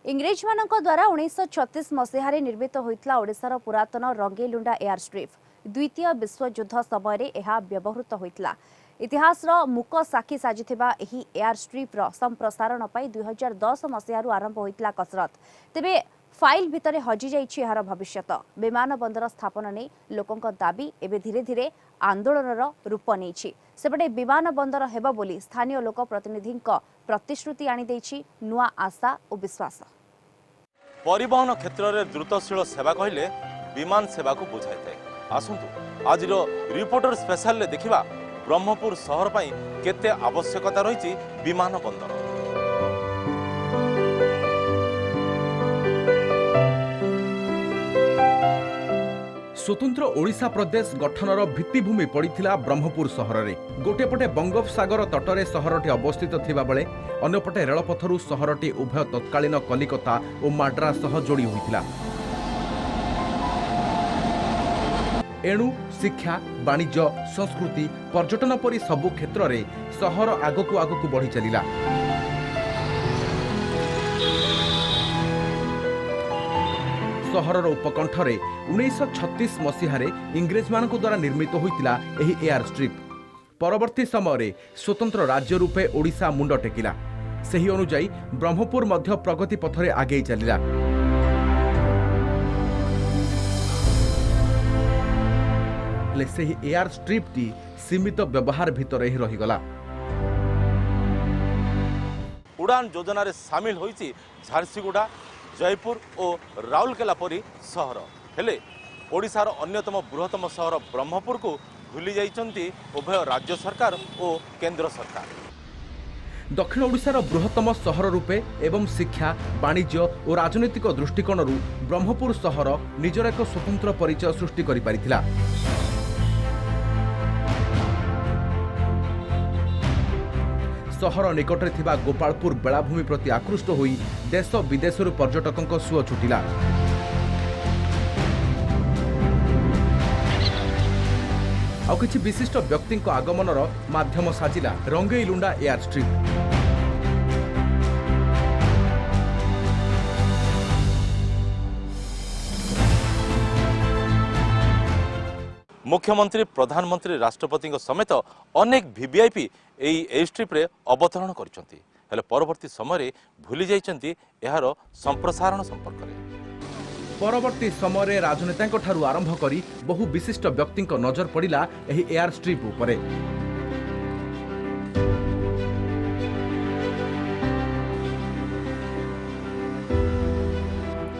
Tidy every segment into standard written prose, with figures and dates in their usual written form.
इंग्रेज मानक द्वारा 1936 मसीह निर्मित होता ओडिशार पुरातन रंगेलुंडा एयर स्ट्रिप द्वितीय विश्वयुद्ध समय यह व्यवहृत होता। इतिहास मूक साक्षी साजिथिबा एही एयर स्ट्रिप संप्रसारण 2010 मसीह आरंभ होता कसरत। तेबे फाइल भितर हजि जाइछि एहार भविष्यत। विमान बंदर स्थापन नहीं लोकों दाबी एवं धीरे धीरे आंदोलन रूप नहीं। सेपटे विमान बंदर हेब बोली स्थानीय लोक प्रतिनिधि प्रतिश्रुति आनी देछि नुआ आशा और विश्वास। परिवहन क्षेत्र में द्रुतशील सेवा कहले विमान सेवा को बुझाई थाए। आसंतु आज रिपोर्टर स्पेशल देखा ब्रह्मपुर सहर पर केते आवश्यकता रही विमान बंदर। स्वतंत्र ओडिशा प्रदेश गठनर भित्तिभूमि पड़िथिला ब्रह्मपुर सहर में। गोटेपटे बंगोपसागर तटरे सहरटी अवस्थित थिबा बेले अन्यपटे रेलपथरू सहरटी उभय तत्कालीन कलिकता और माड्रास सह जोड़ी होइथिला। एणु शिक्षा वाणिज्य संस्कृति पर्यटन परी सबु क्षेत्र में सहर आगकू आगकू बढ़ी चलिला। सहरर उपकंठरे 1936 मसीह इंग्रेज मान द्वारा निर्मित होइतिला एही एयर स्ट्रिप। परवर्ती समय स्वतंत्र राज्य रूपे ओडिशा मुंड टेकिला। सही अनुजाई ब्रह्मपुर मध्य प्रगति पथरे आगे चलिला। हेले सही एयर स्ट्रिप टी सीमित व्यवहार भितर ही रहीगला। उड़ान योजन सामिल होइछि झारसीगुड़ा जयपुर और राउरकेला परी सहर। हेले ओडिशार अन्यतम बृहत्तम सहर ब्रह्मपुर को भूली जाइछन्ति उभय राज्य सरकार और केंद्र सरकार। दक्षिण ओडिशार बृहत्तम सहर रूपे एवं शिक्षा वाणिज्य और राजनीतिक दृष्टिकोण ब्रह्मपुर सहर निजर एक स्वतंत्र परिचय सृष्टि करि पारिथिला। सहर निकटरे थिबा गोपालपुर बेलाभूमि प्रति आकृष्ट होई देश विदेशर पर्यटकों सुओ छुटिला। आउ किछि विशिष्ट व्यक्ति आगमनर माध्यम साजिला रंगेलुंडा एयर स्ट्रिप। मुख्यमंत्री प्रधानमंत्री राष्ट्रपति समेत अनेक वीवीआईपी एई स्ट्रिप रे अवतरण करिसंती। हेले परवर्ती समय भूली जाइछन्ती एहार संप्रसारण संपर्क रे। परवर्ती समय राजनेता ठारू आरंभ करी बहु विशिष्ट व्यक्ति नजर पड़िला एही एयर स्ट्रिप उपरे।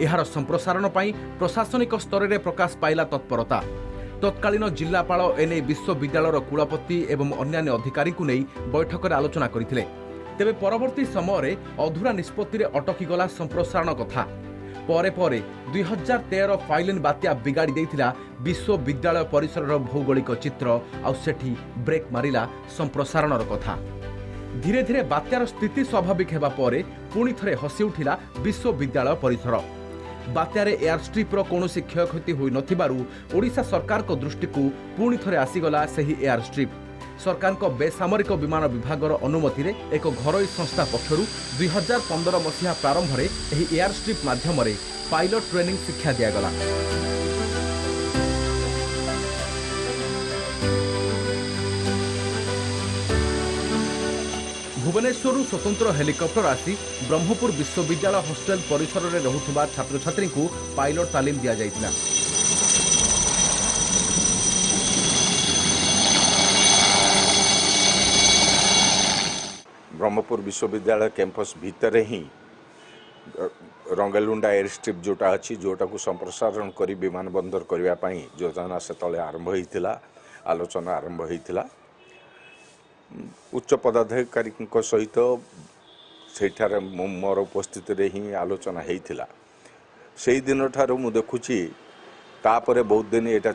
एहार संप्रसारण पई प्रशासनिक स्तर में प्रकाश पाइला तत्परता। तत्कालीन जिलापाल एने विश्वविद्यालय कुलपति एवं अन्यान्य अधिकारी को नहीं बैठक में आलोचना करथिले। तेबे परवर्ती समय अधूरा निष्पत्ति अटकी गला संप्रसारण कथा। परे परे 2013 फाइलिन बात्या बिगाड़ी देइथिला विश्वविद्यालय परिसर भौगोलिक चित्र आउ सेठी ब्रेक मारिला संप्रसारणर कथा। धीरे धीरे बात्यार स्थिति स्वाभाविक हेबा परे पुणी थरे हसी उठिला विश्वविद्यालय परिसर। बात्यारे एयर स्ट्रिप्र कौनसी क्षयक्षति होई नथिबारु ओडिशा सरकार को दृष्टि को पुणी थरे आसीगला सही एयर स्ट्रिप। सरकार को बेसामरिक विमान विभागर अनुमति रे एक घरोई संस्था पक्षरु 2015 मसीहा प्रारंभ रे एही एयर स्ट्रिप माध्यम रे पायलट ट्रेनिंग शिक्षा दियागला। भुवनेश्वर स्वतंत्र हेलिकॉप्टर आसी ब्रह्मपुर विश्वविद्यालय हॉस्टेल परिसर में रहुथुबा छात्र छात्री को पायलट तालीम दिया जाइतिला। ब्रह्मपुर विश्वविद्यालय कैंपस भितर ही रंगेलुंडा एयर स्ट्रिप जोटा अच्छी जोटा को संप्रसारण करी विमान बंदर करने योजना से तले आरंभ होता आलोचना आरंभ होता। उच्च पदाधिकारी सहित सेठारे मोर उपस्थित रे ही आलोचना होता। से दिन ठार मु देखुची तापरे बहुत दिन एटा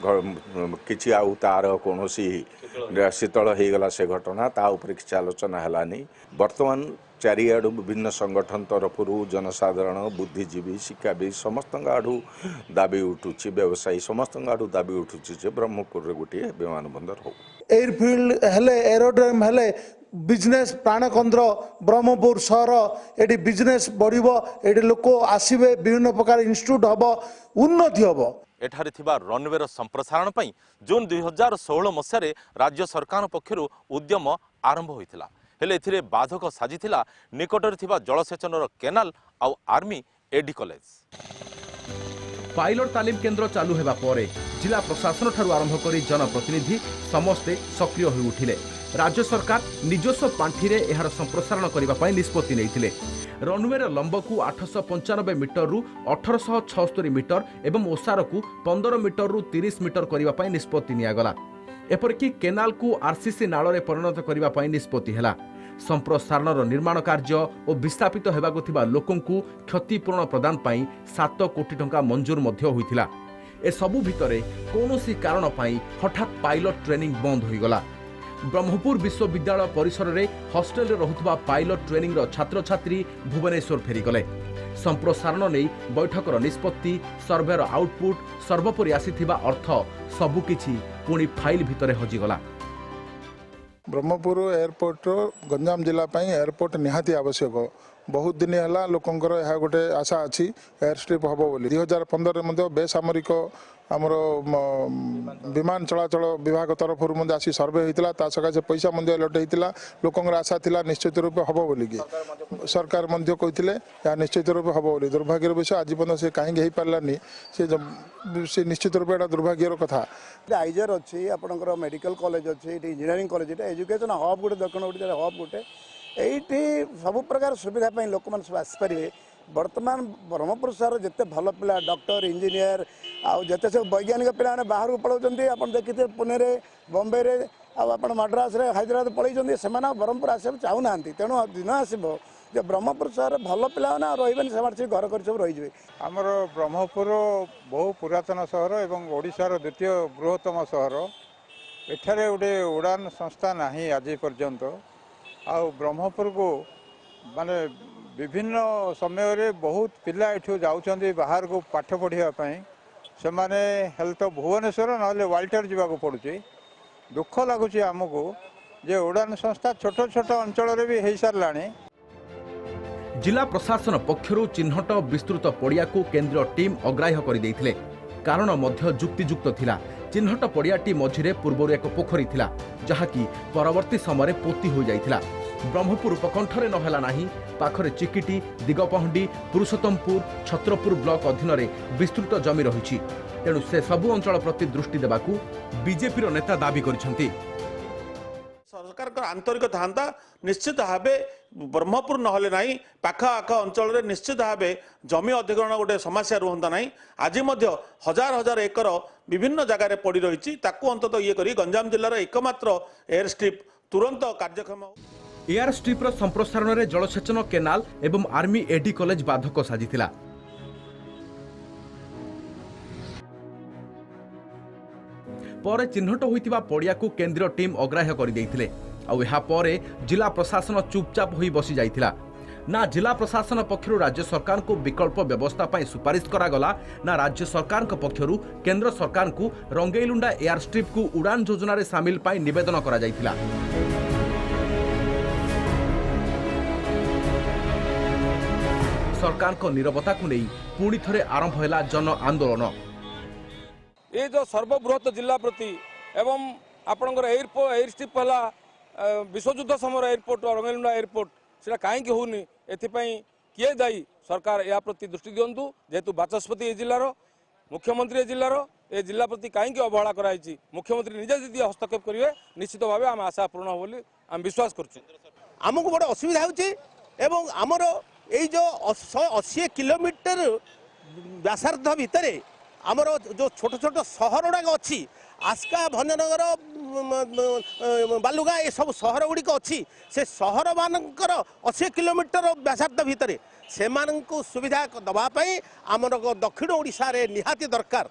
किछि आउ तार कौन शीतल हो गला से घटना ता ऊपर किसी आलोचना है। वर्तमान चारिआडू विभिन्न संगठन तरफ जनसाधारण बुद्धिजीवी शिक्षाविद समस्त आड़ू दाबी उठुची व्यवसायी समस्त आड़ू दाबी उठुची जे ब्रह्मपुर रे गोटे विमान बंदर हो। एयरफील्ड हेले एरोड्रम हेले बिजनेस प्राणकेन्द्र ब्रह्मपुर सहर ये बिजनेस बढ़ ये लोक आसवे विभिन्न प्रकार इन्स्टिट्यूट हम उन्नति हम एठारे थिबा रनवेर संप्रसारण पई जून 2016 मसीह राज्य सरकार पक्षरु उद्यम आरंभ होइथिला हेले एथिरे बाधक साजिथिला निकटरे थिबा जलसेचनर केनाल आउ आर्मी एडी कॉलेज पायलट तालीम केन्द्र चालू हेबा परे जिला प्रशासन ठारू आरंभ करी जनप्रतिनिधि समस्ते सक्रिय होई उठिले राज्य सरकार निजस्व पांठिरे एहार संप्रसारण करिबा पई निष्पत्ति नैथिले रनवेर लंब को 895 मीटर रु 1876 मीटर एवं ओसार को 15 मीटर रु 30 मीटर करिबा पई निष्पत्ति नियागला एपरिक केनाल को आरसीसी नाଳରେ परिणत करिबा पई निष्पत्ति हेला संप्रसारणर निर्माण कार्य और विस्थापित हेबाकु थिबा लोकंकु क्षतिपूर्ण प्रदान पई 7 कोटी टंका मंजूर मध्य होइथिला ए सबु भितरे कोनोसी कारण पई हठात पायलट ट्रेनिंग बंद होइगला ब्रह्मपुर विश्वविद्यालय परिसर रे हॉस्टेल रे रहुतबा पायलट ट्रेनिंग रो छात्र छात्री भुवनेश्वर फेरी गले संप्रसारण नै बैठकर निष्पत्ति सर्वेर आउटपुट सर्वोपरि आसीथिबा अर्थ सबुकिछि पुणी फाइल भितरे हजिगला ब्रह्मपुर एयरपोर्ट गंजाम जिला एयरपोर्ट निहाती आवश्यक बहुत दिन है लोकंर यह गोटे आशा अच्छी एयर स्ट्रिप हम बोली 2015 बेसामरिक आमर विमान चलाचल विभाग तरफ आसी सर्वे होता सकाशे पैसा लट होता लोकंर आशा थिला निश्चित रूप हम बोलिकी सरकार कहते निश्चित रूप हम बोली दुर्भाग्यर विषय आज पर्यटन से कहीं हो पारानी से निश्चित रूप दुर्भाग्यर कथा आईजर अच्छी आपंकर मेडिकल कॉलेज अच्छी इंजीनियरिंग कॉलेज एजुकेशन हब गोटे दक्षिण ओडिशा हब गोटे ये सब प्रकार सुविधा लोक मैंने सब आसपारे बर्तमान ब्रह्मपुर सहर जिते भल पिला डॉक्टर इंजीनियर आते सब वैज्ञानिक पिला बाहर को पलाउं आप देखिए पुणे बम्बे आप मद्रास हैदराबाद पलैं से ब्रह्मपुर आसा चाहूना तेणु दिन आसो जो ब्रह्मपुर सहर भल पिला रही से घर कर सब रही आमर ब्रह्मपुर बहु पुरातन सहर एवं ओडिशार द्वितीय बृहत्तम सहर एठारे गोटे उड़ान संस्था नहीं आज पर्यंत आ ब्रह्मपुर को माने विभिन्न समय रे बहुत पिला एठू जाउछंदी बाहर को पाठ पढ़ाई से माने हेल्थ भुवनेश्वर ना वाल्टर जावाक पड़ुची दुख लगुच आमको जे उड़ान संस्था छोट छोट अंचल रे भी हो साराणी जिला प्रशासन पक्षरु चिन्हट विस्तृत पड़िया को केंद्र टीम अग्राह्य कर देइथिले कारण मध्य जुक्तियुक्त थिला चिन्हट पड़ियाटी मझिरे पूर्व एक पोखरी थिला जहाँकि परवर्ती समय पोती हो जाइथिला ब्रह्मपुर उपकंठरे नहेला नाही पाखरे चिकिटी दिगपहंडी पुरुषोत्तमपुर छत्रपुर ब्लॉक अधीन विस्तृत जमी रही तेणु से सबु अंचल प्रति दृष्टि देबाकू बीजेपी नेता दाबी करिसेंती सरकार का आंतरिक था निश्चित भाव ब्रह्मपुर नहले नहीं पाख आख अंचल निश्चित भाव जमी अधिग्रहण गोटे समस्या रुहंता नहीं आज हजार हजार एकर विभिन्न जगार पड़ रही अंतत ये करी गंजाम जिलार एकमात्र एयर स्ट्रिप तुरंत कार्यक्षम एयर स्ट्रिप्र संप्रसारण में जलसेचन केनाल एवं आर्मी एडी कॉलेज बाधक साजिथिला पर चिन्हट होइतिबा पड़िया को केंद्रीय टीम अग्राह्य कर देइथिले आउ एहा परे जिला प्रशासन चुपचाप होई बसी जाइथिला ना जिला प्रशासन पक्षरु राज्य सरकार को विकल्प व्यवस्था पाई सुपारिश करागला ना राज्य सरकार पक्षरु केंद्र सरकार को रंगेलुंडा एयर स्ट्रिप को उड़ान योजना रे शामिल पाई निवेदन करा जाइथिला सरकार को नीरवता को नहीं पुणी थरे आरंभ होला जन आंदोलन ये जो सर्वबृहत जिला प्रति एवं आपणकर एयर स्ट्रिप है विश्वयुद्ध समय एयरपोर्ट रंगेलुंडा एयरपोर्ट से कहीं होनी एपाई किए दायी सरकार या प्रति दृष्टि दिंतु जेहेतु बाचस्पति ए जिलार मुख्यमंत्री ए जिलार ए जिला प्रति कहीं अवहेला कराई मुख्यमंत्री निजे यदि हस्तक्षेप करेंगे निश्चित भाव आम आशा पूर्ण हो आम विश्वास करमको बड़े असुविधा होमर ये जो 180 किलोमीटर व्यासार्ध भितर आमर जो छोट छोट सहर गुड़ाक अच्छी आस्का भंजनगर बालुगा ये सब सहर गुड़िक अच्छी से सहर मानकर 80 किलोमीटर व्यासार्ध भितर से सुविधा दवाई आमर दक्षिण ओडिशा रे निहाती दरकार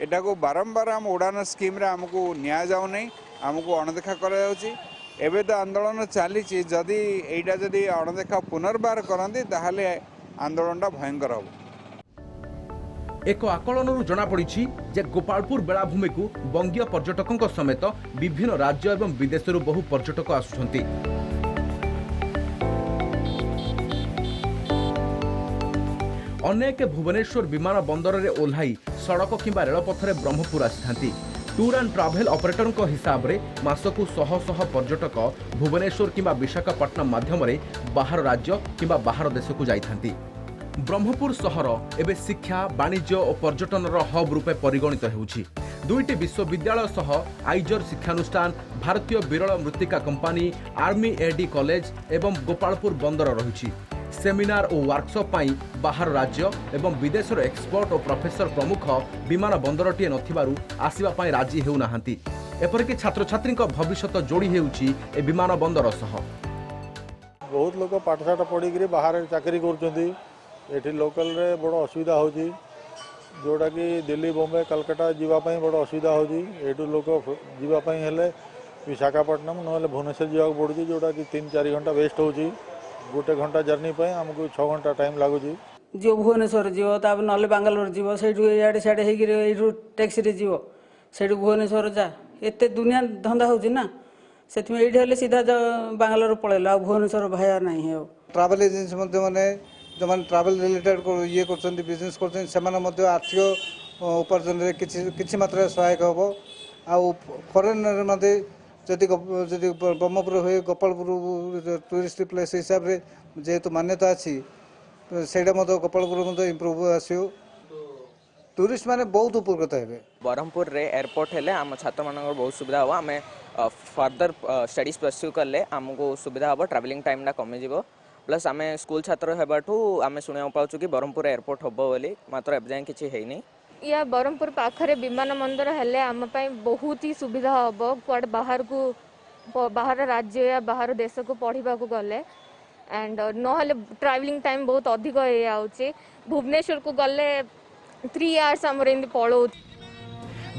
एटा को बारंबार आम उड़ान स्कीम रे हमको निया जाउ नहीं हमको अणदेखा करा जाउची एबे तो आंदोलन चली जदि एटा जदि अणदेखा पुनर्बार करते ताहले आंदोलन भयंकर हम एक आकलनरू जनापड़ी जे गोपालपुर बेलाभूमि को बंगीय पर्यटकों समेत विभिन्न राज्य एवं विदेशरू बहु पर्यटक आसुछंती। अनेक भुवनेश्वर विमान बंदर में ओह्लाई सड़क किंबा रेलपथरे ब्रह्मपुर आसी टूर एंड ट्रावेल ऑपरेटर हिसाब रे मासकु शह शह पर्यटक भुवनेश्वर किंबा विशाखापट्टनम माध्यम बाहर राज्य किंबा बाहर देश को जाइथांती। ब्रह्मपुर सहर एवं शिक्षा वाणिज्य और पर्यटन हब रूपे परिगणित होउछि। दुईटी विश्वविद्यालय सह आइजर शिक्षानुष्ठान, भारतीय विरल मृत्तिका कंपानी, आर्मी एडी कॉलेज एवं गोपालपुर बंदर रही। सेमिनार और वर्कशॉप पाई बाहर राज्य एवं विदेशर एक्सपर्ट और प्रोफेसर प्रमुख विमान बंदरटीए नथिबारु आसिबा पाई राजी हेउ नाहांती। एपरिक छात्र छात्री भविष्य जोड़ी हेउछि ए विमान बंदर सह। बहुत लोग पाठशाठ पढ़ी बाहर चाकरी करुँच ये लोकल रे बड़ असुविधा होची जोटा कि दिल्ली बॉम्बे कलकत्ता जीवाई बड़ असुविधा होची। एठू लोक जीवाई हेले विशाखापट्टनम ना भुवनेश्वर जावाक पड़ुची जोटा कि 3-4 घंटा वेस्ट होची। गोटे घंटा जर्नी पे आमको 6 घंटा टाइम लगुच। जो भुवनेश्वर जीव ताप ना बांगालोर जीव से इे सियाड़े हो टैक्सी जीव से भुवनेश्वर जा एत दुनिया धंदा होची ना से ये सीधा बांगालोर पलैल आ भुवनेश्वर भाया ना। ट्रावेल एजेंसी मैंने जो मैंने ट्रावेल रिलेटेड ये कर बिजनेस कर आर्थिक उपार्जन किसी मात्रा सहायक हम आ फरेन जदि ब्रह्मपुर हुए गोपालपुर टूरिस्ट प्लेस हिसाब से जेहेतु मान्यता अच्छी से गोपालपुर इम्प्रूव आसो टूरिस्ट माने बहुत उपकृत हे। ब्रह्मपुर रे एयरपोर्ट हेले आम छात्र मान बहुत सुविधा हम आम फर्दर स्टडीज परस्यू कले आमको सुविधा हम ट्रावेलिंग टाइम कमी प्लस आम स्कूल छात्र होबाठू आम शुणा पाचु कि ब्रह्मपुर एयरपोर्ट हम बोली मात्र एवं किसी है या ब्रह्मपुर पाखरे विमान बंदर हेले आम बहुत ही सुविधा हम कुआडे बाहर राज्य या बाहर देश को पढ़ा को गले एंड नहले ट्रैवलिंग टाइम बहुत अधिक हो भुवनेश्वर को गले 3 आवर्स आमर एमती पड़ो।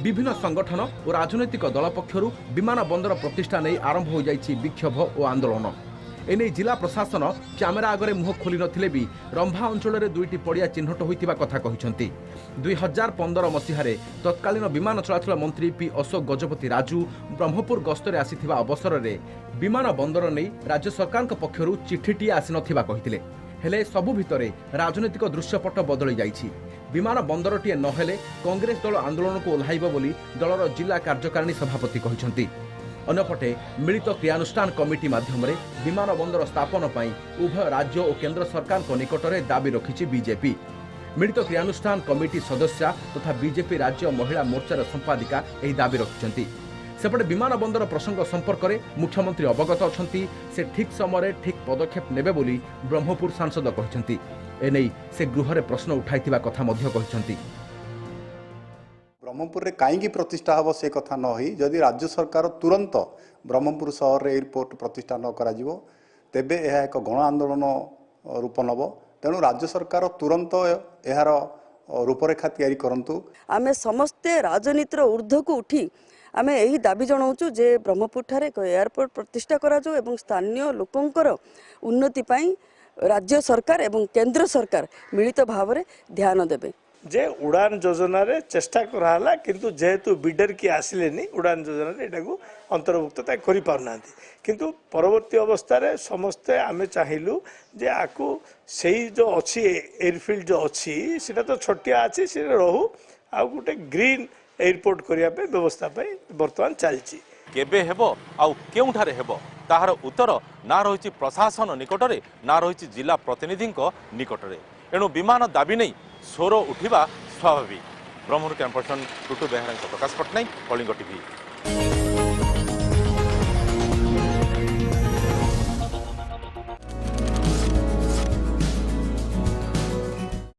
विभिन्न संगठन और राजनैतिक दल पक्षरु विमान बंदर प्रतिष्ठा नहीं आरंभ हो जाइछि विक्षोभ और आंदोलन। एने जिला प्रशासन कैमेरा आगे मुह खोली नथिले भी रंभा अंचल में 2टी पड़िया चिन्हट होइतिबा कथा कहिसंती। 2015 मसीहारे तत्कालीन विमान चलाचल मंत्री पी अशोक गजपति राजू ब्रह्मपुर गस्तरे आसीथिबा अवसर में विमान बंदर नहीं राज्य सरकार पक्षरु चिठीटी आसी नथिबा कहिथिले। हेले सबु भितरे राजनैतिक दृश्यपट बदली जाइछि। विमान बंदरटीए नहेले कांग्रेस दल आंदोलन को ओह्लाइब बोली दलर जिला कार्यकारिणी सभापति कहिसंती। अन्यपटे मिलित क्रियानुष्ठान कमिटी माध्यम विमान बंदर स्थापन पर उभय राज्य और केंद्र सरकार को निकट में दाबी रखी बीजेपी। मिलित क्रियानुष्ठान कमिटी सदस्या तथा बीजेपी राज्य महिला मोर्चार संपादिका यह दाबी रखिंट। सेपटे विमान बंदर प्रसंग संपर्क में मुख्यमंत्री अवगत अच्छी से ठीक समय ठीक पदक्षेप नेबे बोली ब्रह्मपुर सांसद कहते। एने से गृह प्रश्न उठाई कथा कहते। ब्रह्मपुर रे कहीं प्रतिष्ठा हम से कथा न होई जदि राज्य सरकार तुरंत ब्रह्मपुर सहर रे एयरपोर्ट प्रतिष्ठा न करा जिवो तेबे यह एक गण आंदोलन रूप नब। तेणु राज्य सरकार तुरंत यार रूपरेखा तैयारी करंतु। आमे समस्ते राजनीतिर ऊर्ध्व को उठी आमे यही दाबी जनाऊँ जे ब्रह्मपुर ठारे एक एयरपोर्ट प्रतिष्ठा करा जो एवं स्थानीय लोकंकर उन्नति पाई राज्य सरकार एवं केंद्र सरकार मिलित भाव में ध्यान देबे। जे उड़ान योजना रे चेष्टा कराला किंतु जेहेतु बिडर की आसिले उड़ान योजना रे एटा को अंतर्भुक्त करि पारना किंतु परवर्ती अवस्था रे समस्ते आमे चाहिलु जे आकु सेही जो अछि एयरफील्ड जो अछि सेटा तो छोटिया अछि से रहू आ गुटे ग्रीन एयरपोर्ट करिया पे व्यवस्था पे वर्तमान चलछि। केबे हेबो आ केउठारे हेबो ताहार उत्तर ना रहिछि प्रशासन निकटरे ना रहिछि जिला प्रतिनिधिंको निकटरे। एणु विमान दाबी नहीं स्वर उठिबा स्वाभाविक। ब्रह्मपुर कैंपस टुटू बेहरा प्रकाश पट्टनायक, कलिंग टीवी।